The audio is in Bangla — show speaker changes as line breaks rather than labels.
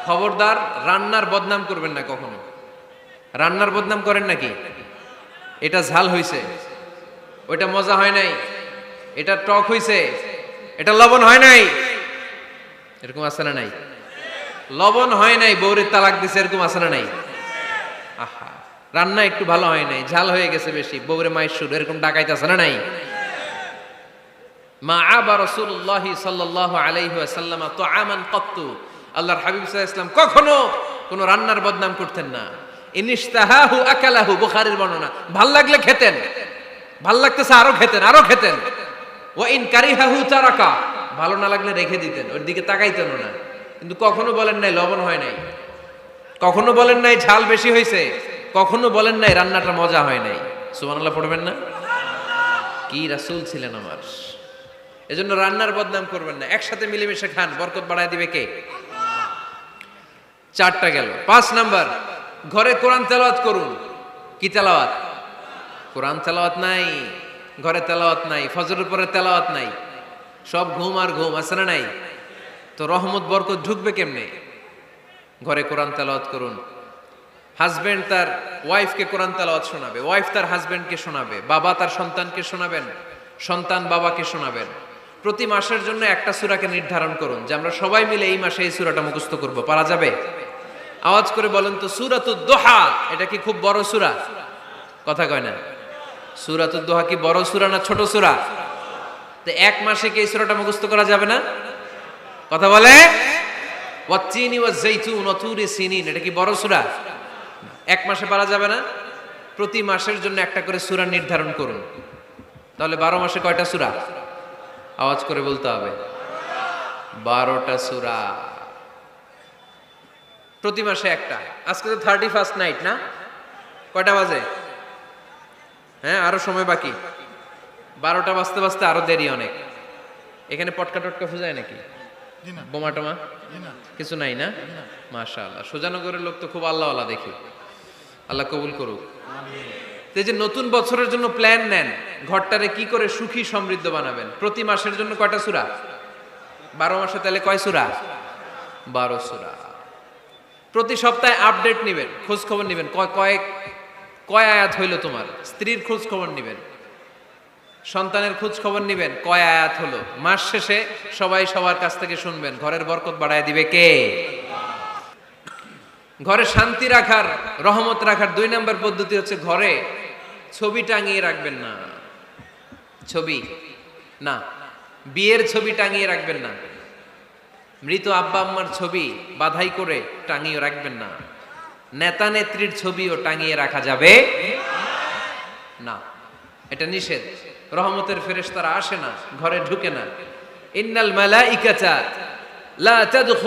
খবরদার রান্নার বদনাম করবেন না কখনো। রান্নার বদনাম করেন নাকি? এটা ঝাল হইছে, ওইটা মজা হয় নাই, এটা টক হইছে, এটা লবণ হয় নাই, এরকম আছে না নাই? লবণ হয় নাই, বউরে তালাক দিছে, এরকম আছে না নাই? আহা, রান্না একটু ভালো হয় নাই, ঝাল হয়ে গেছে বেশি, বউরে মায়ের সুর, এরকম ডাকাইতে আছে না নাই? মা আবা রাসূলুল্লাহ সাল্লাল্লাহু আলাইহি ওয়াসাল্লাম তুআমান ক্বাত্তু, আল্লাহর হাবিব সাল্লাল্লাহু আলাইহি ওয়াসাল্লাম কখনো কোন রান্নার বদনাম করতেন না। ইনিশতাহাহু আকালাহু, বুখারীর বর্ণনা। ভাল লাগলে খেতেন, ভাল লাগতেছে আরো খেতেন, আরো খেতেন। ওয়া ইন কারিহাহু তারাকা, ভালো না লাগলে রেখে দিতেন, ওর দিকে তাকাইতেন না। কিন্তু কখনো বলেন নাই লবণ হয় নাই, কখনো বলেন নাই ঝাল বেশি হয়েছে, কখনো বলেন নাই রান্নাটা মজা হয় নাই। সুবহানাল্লাহ পড়বেন না? কি রাসূল ছিলেন আমার। এজন্য রান্নার বদনাম করবেন না, একসাথে মিলেমিশে খান, বরকত বাড়ায় দিবে কে? চারটা গেল। 5 নাম্বার, ঘরে কোরআন তেলাওয়াত করুন। কি তেলাওয়াত? কোরআন তেলাওয়াত নাই, ঘরে তেলাওয়াত নাই, ফজরের পরে তেলাওয়াত নাই, সব ঘুম আর ঘুম, আছে না নাই? তো রহমত বরকত ঢুকবে কেমনে? ঘরে কোরআন তেলাওয়াত করুন। হাজবেন্ড তার ওয়াইফকে কোরআন তেলাওয়াত শোনাবে, ওয়াইফ তার হাজবেন্ডকে শোনাবে, বাবা তার সন্তানকে শোনাবেন, সন্তান বাবাকে শোনাবেন। প্রতি মাসের জন্য একটা সূরাকে নির্ধারণ করুন যে আমরা সবাই মিলে এই মাসে এই সূরাটা মুখস্থ করব। পারা যাবে? আওয়াজ করে বলেন তো, সূরাতুদ দোহা এটা কি খুব বড় সূরা? কথা কয় না। সূরাতুদ দোহা কি বড় সূরা না ছোট সূরা? তো এক মাসে কি এই সূরাটা মুখস্থ করা যাবে না? কথা বলে। ওয়াত-তিনি ওয়াজ-যাইতুন ওয়া তুরি সিনিন, এটা কি বড় সূরা? এক মাসে পারা যাবে না? প্রতি মাসের জন্য একটা করে সূরা নির্ধারণ করুন। তাহলে 12 মাসে কয়টা সূরা? আওয়াজ করে বলতে হবে, 12টা সূরা। প্রতি মাসে একটা। আজকে তো 31st নাইট না? কয়টা বাজে? হ্যাঁ, আরো সময় বাকি। 12টা বাজতে বাজতে আরো দেরি অনেক। এখানে পটকা টটকা ফুজায় নাকি? বোমা টোমা কিছু নাই না? মাশাআল্লাহ, সুজানগরের লোক তো খুব আল্লাহওয়ালা দেখি। আল্লাহ কবুল করুক। এই যে নতুন বছরের জন্য প্ল্যান নেন, ঘরটারে কি করে সুখী সমৃদ্ধ বানাবেন। প্রতি মাসের জন্য কয়টা সূরা? 12 মাসে তাহলে কয় সূরা? 12 সূরা। প্রতি সপ্তাহে আপডেট নেবেন, খোঁজ খবর নেবেন, কয় আয়াত হইল তোমার। স্ত্রীর খোঁজ খবর নেবেন, সন্তানের খোঁজ খবর নেবেন, কয় আয়াত হলো। মাস শেষে সবাই সবার কাছ থেকে শুনবেন। ঘরের বরকত বাড়ায় দিবে কে? ঘরে শান্তি রাখার, রহমত রাখার 2 নম্বর পদ্ধতি হচ্ছে ঘরে ছবি টাঙিয়ে রাখবেন না। ছবি না, বিয়ের ছবি টাঙিয়ে রাখবেন না। মৃত আব্বা আম্মার ছবি বাধাই করে টাঙিয়ে রাখবেন না। নেতা নেত্রীর ছবিও টাঙিয়ে রাখা যাবে না, এটা নিষেধ। রহমতের ফেরেশতারা আসে না, ঘরে ঢুকে না। ইন্নাল মালাইকাতা লা তাদখুল